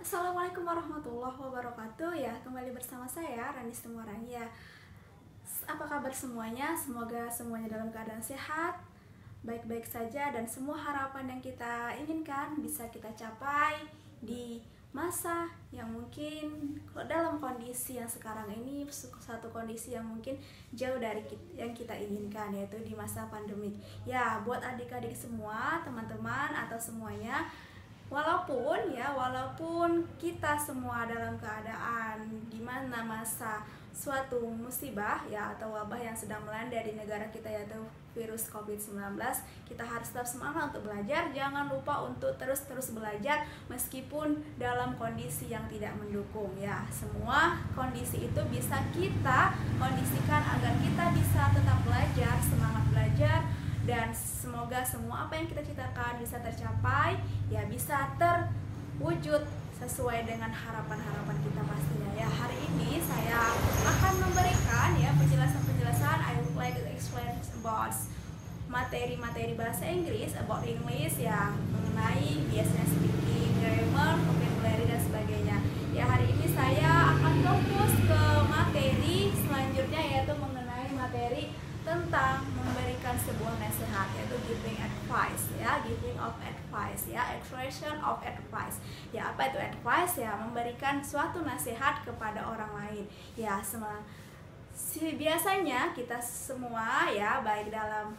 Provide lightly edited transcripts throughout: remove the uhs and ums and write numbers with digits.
Assalamualaikum warahmatullahi wabarakatuh. Ya, kembali bersama saya Rani Semarang. Ya, apa kabar semuanya? Semoga semuanya dalam keadaan sehat, baik-baik saja, dan semua harapan yang kita inginkan bisa kita capai di masa yang mungkin dalam kondisi yang sekarang ini, satu kondisi yang mungkin jauh dari yang kita inginkan, yaitu di masa pandemik. Ya, buat adik-adik semua, teman-teman atau semuanya, walaupun kita semua dalam keadaan di mana masa suatu musibah ya atau wabah yang sedang melanda di negara kita, yaitu virus COVID-19, kita harus tetap semangat untuk belajar. Jangan lupa untuk terus belajar meskipun dalam kondisi yang tidak mendukung ya. Semua kondisi itu bisa kita kondisikan agar kita bisa tetap belajar, semangat belajar, dan semoga semua apa yang kita citakan bisa tercapai, ya bisa terwujud sesuai dengan harapan-harapan kita pastinya ya. Hari ini saya akan memberikan ya penjelasan I would like to explain about materi bahasa Inggris, about English ya, mengenai biasanya speaking, grammar, vocabulary dan sebagainya. Ya, hari ini saya akan fokus ke materi selanjutnya, yaitu mengenai materi tentang memberikan sebuah nasihat, yaitu giving advice ya, giving of advice ya, expression of advice ya. Apa itu advice ya? Memberikan suatu nasihat kepada orang lain ya. Biasanya kita semua ya, baik dalam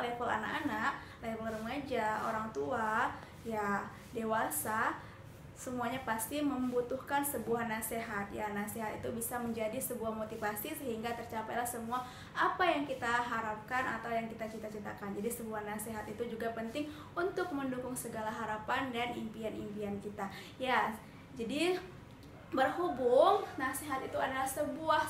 level anak-anak, level remaja, orang tua ya, dewasa, semuanya pasti membutuhkan sebuah nasihat ya. Nasihat itu bisa menjadi sebuah motivasi sehingga tercapailah semua apa yang kita harapkan atau yang kita cita-citakan. Jadi sebuah nasihat itu juga penting untuk mendukung segala harapan dan impian-impian kita ya. Jadi berhubung nasihat itu adalah sebuah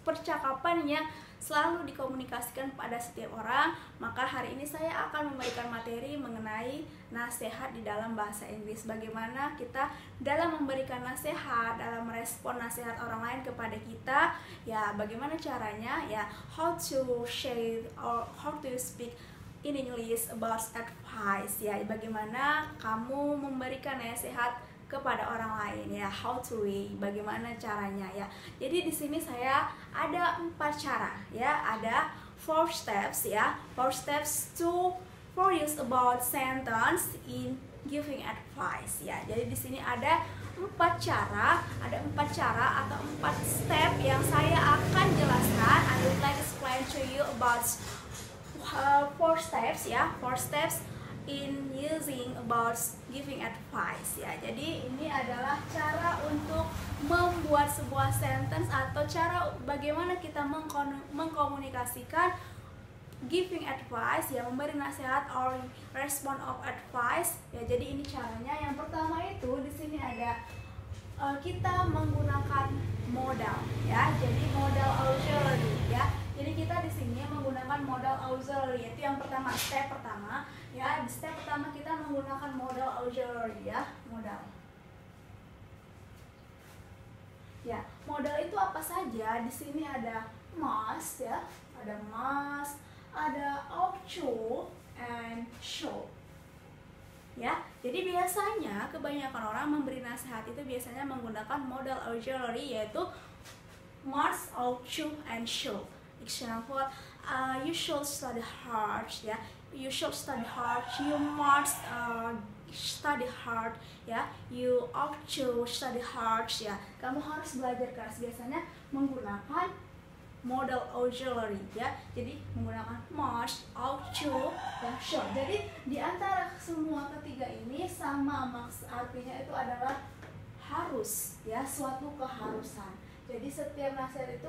percakapan yang selalu dikomunikasikan pada setiap orang, maka hari ini saya akan memberikan materi mengenai nasihat di dalam bahasa Inggris. Bagaimana kita dalam memberikan nasihat, dalam merespon nasihat orang lain kepada kita ya, bagaimana caranya ya, how to share or how to speak in English about advice ya, bagaimana kamu memberikan nasihat kepada orang lain ya, how to way, bagaimana caranya ya. Jadi di sini saya ada 4 cara ya, ada 4 steps ya, 4 steps for use about sentence in giving advice ya. Jadi di sini ada 4 cara, atau 4 step yang saya akan jelaskan. I would like to explain to you about 4 steps ya, 4 steps in using about giving advice ya. Jadi ini adalah cara untuk membuat sebuah sentence atau cara bagaimana kita mengkomunikasikan giving advice ya, memberi nasihat or respond of advice ya. Jadi ini caranya. Yang pertama itu di sini ada kita menggunakan modal ya. Jadi modal auxiliary ya. Jadi kita di sini menggunakan modal auxiliary, yaitu yang pertama, step pertama ya. Di step pertama kita menggunakan modal auxiliary ya, modal. Ya, modal itu apa saja? Di sini ada must ya, ada must, ada ought to, and should. Ya, jadi biasanya kebanyakan orang memberi nasihat itu biasanya menggunakan modal auxiliary, yaitu must, ought to, and should. Example, you should study hard ya, you should study hard, you must study hard ya, you ought to study hard ya, kamu harus belajar keras. Biasanya menggunakan modal auxiliary ya, jadi menggunakan must, ought to, dan should. Jadi di antara semua ketiga ini sama artinya itu adalah harus ya, suatu keharusan. Jadi setiap nasihat itu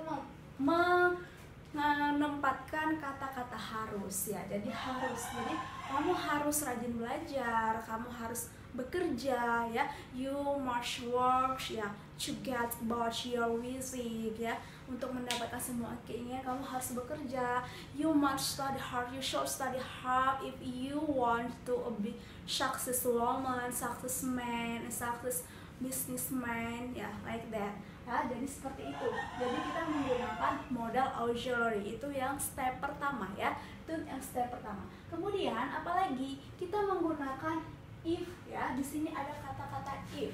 menempatkan kata-kata harus ya. Jadi harus, jadi kamu harus rajin belajar, kamu harus bekerja ya, you must work ya, to get about your wishes ya, untuk mendapatkan semua keinginan kamu harus bekerja. You must study hard, you should study hard if you want to be success woman, success man, success businessman ya, like that ya. Jadi seperti itu. Jadi kita menggunakan modal auxiliary, itu yang step pertama ya, itu yang step pertama. Kemudian apalagi kita menggunakan if ya, ya, di sini ada kata-kata if.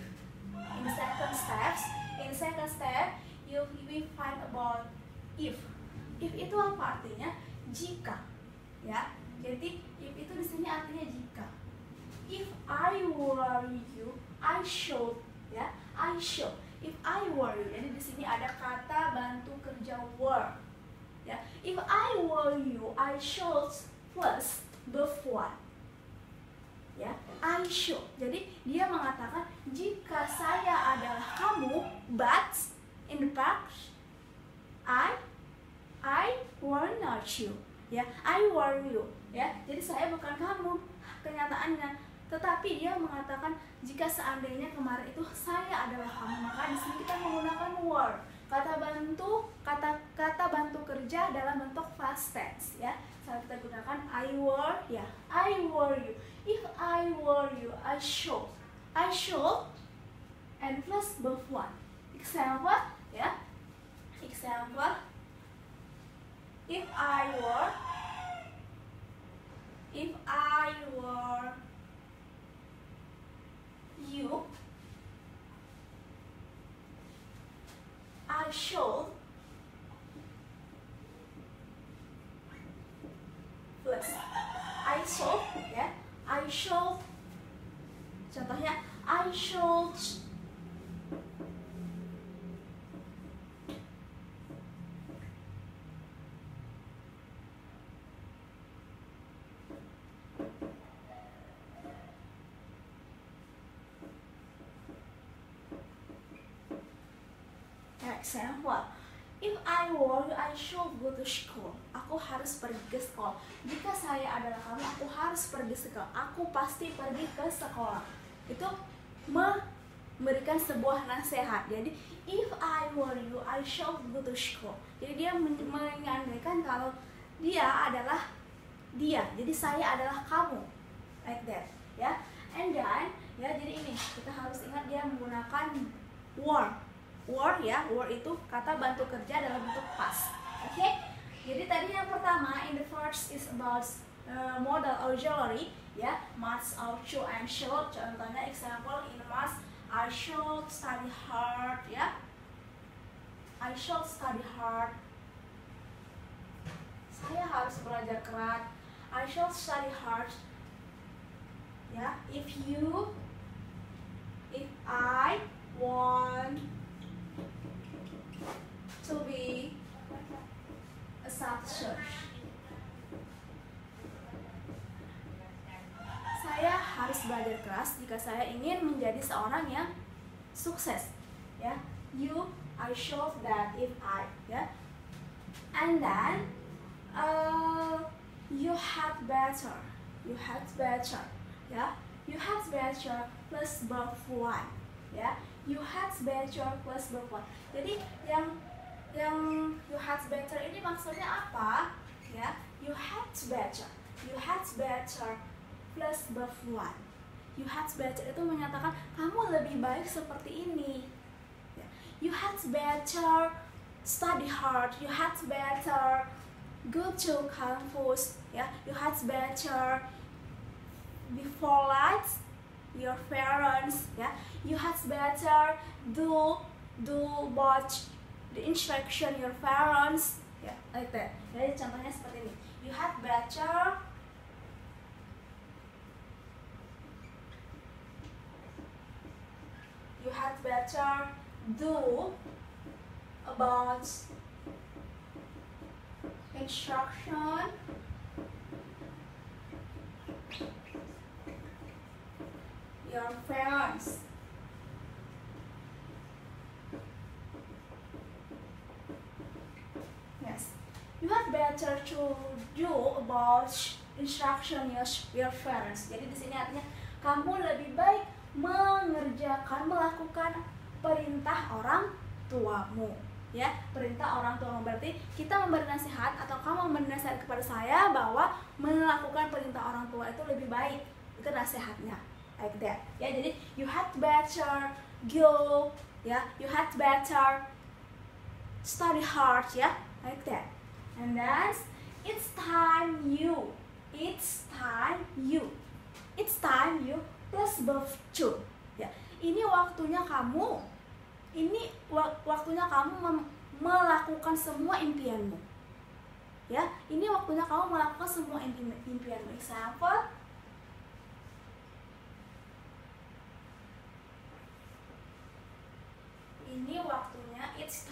In the second step, we find about if. If itu apa artinya? Jika, ya. Jadi if itu di sini artinya jika. If I were you, I should, ya. I should. If I were you, jadi di sini ada kata bantu kerja were, ya. If I were you, I should plus verb one, ya. I should. Jadi dia mengatakan jika saya adalah kamu, but in the past I were not you, ya. I were you, ya. Jadi saya bukan kamu kenyataannya, tetapi dia mengatakan jika seandainya kemarin itu saya adalah kamu, maka di sini kita menggunakan were. Kata bantu kerja dalam bentuk past tense, ya. Saat kita gunakan I were, ya. I were you. If I were you, I should and plus verb one. Example, ya. Example, if I were you, I should plus ya. I should, contohnya I should example, if I were you, I should go to school. Aku harus pergi ke sekolah. Jika saya adalah kamu, aku harus pergi sekolah. Aku pasti pergi ke sekolah. Itu memberikan sebuah nasihat. Jadi if I were you, I should go to school. Jadi dia mengandaikan kalau dia adalah dia. Jadi saya adalah kamu. Like that, ya. And then, ya, jadi ini kita harus ingat dia menggunakan were. Were, ya, were itu kata bantu kerja dalam bentuk past. Oke? Jadi tadi yang pertama, in the first is about modal auxiliary, ya, must, ought, and should. Contohnya example in must, I should study hard, ya. I should study hard. Saya harus belajar keras. I should study hard. Ya, if I want to be a success. Saya harus belajar keras jika saya ingin menjadi seorang yang sukses, ya. I should that if I, ya. And then you had better, ya. You had better plus verb one, ya. You had better plus verb one. Jadi yang you had better ini maksudnya apa, ya? You had better plus verb one. You had better itu menyatakan kamu lebih baik seperti ini, ya. You had better study hard. You had better go to campus, ya. You had better be polite your parents, ya. You had better do watch the instruction your parents, ya, like that. Jadi contohnya seperti ini. You had better do about instruction your parents. Yes, you had better to do about instruction your parents. Jadi di sini artinya kamu lebih baik melakukan perintah orang tuamu, ya. Perintah orang tuamu berarti kita memberi nasihat atau kamu memberi nasihat kepada saya bahwa melakukan perintah orang tua itu lebih baik. Itu nasihatnya, like that, ya. Jadi you had better go, ya. You had better study hard, ya, like that. And then it's time you plus It's birth to. Ya, ini waktunya kamu. Ini waktunya kamu melakukan semua impianmu. Ya, ini waktunya kamu melakukan semua impianmu. Example, ini waktunya, it's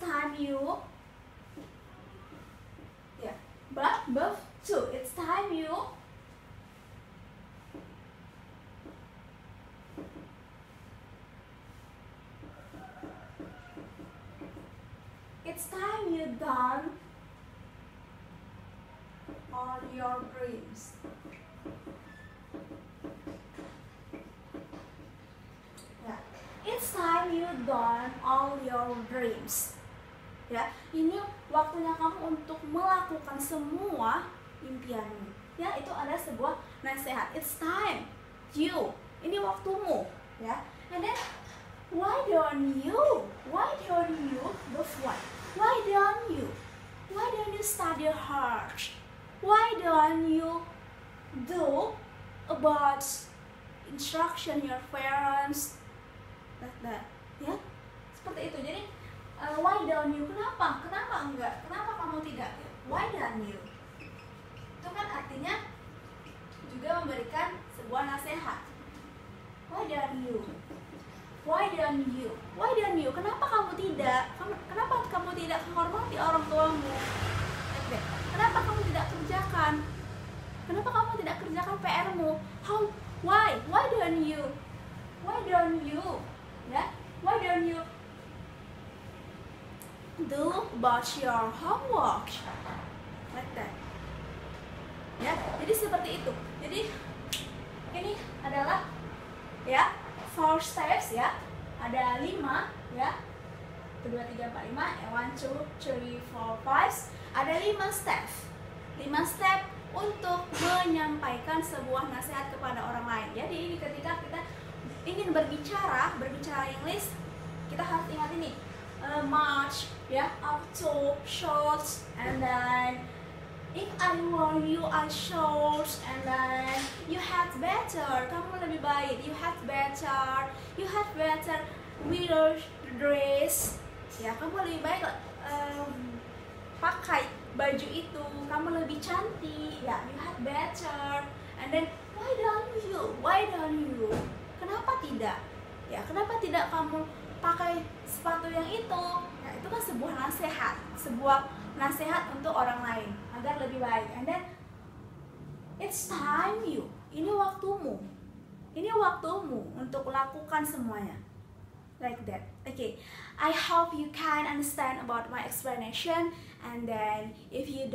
time you, ya, but birth to, it's time you done all your dreams. Ya, it's time you done all your dreams. Ya, ini waktunya kamu untuk melakukan semua impianmu. Ya, itu adalah sebuah nasihat. It's time you. Ini waktumu, ya. And then why don't you move on? Why don't you study hard? Why don't you do about instruction your parents, like that? Ya, seperti itu. Jadi why don't you? Kenapa enggak? Kenapa kamu tidak? Why don't you? Itu kan artinya juga memberikan sebuah nasihat. Why don't you? Kenapa kamu tidak? Kenapa kamu tidak menghormati orang tuamu? Kenapa kamu tidak kerjakan? Kenapa kamu tidak kerjakan PR-mu? Why don't you? Ya, why don't you do about your homework? Like that. Ya, jadi seperti itu. Jadi ini adalah ya 4 steps ya. Ada 5 ya. 1, 2, 3, 4, 5. 1, 2, 3, 4, 5. Ada 5 step. 5 step untuk menyampaikan sebuah nasihat kepada orang lain. Jadi ini ketika kita ingin berbicara English, kita harus ingat ini. Much ya, up to, short, and then if I were you, I short, and then you had better, kamu lebih baik, you had better wear dress, ya, kamu lebih baik pakai baju itu, kamu lebih cantik, ya, you had better, and then why don't you, kenapa tidak, ya, kenapa tidak kamu pakai sepatu yang itu, ya, itu kan sebuah nasihat untuk orang lain agar lebih baik. And then it's time you, ini waktumu untuk lakukan semuanya, like that. Okay, I hope you can understand about my explanation. And then if you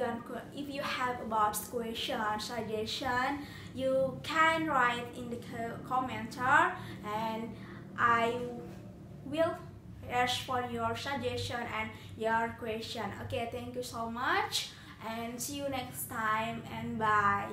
have about question, suggestion, you can write in the commenter, and I will ask for your suggestion and your question. Okay, thank you so much, and see you next time, and bye.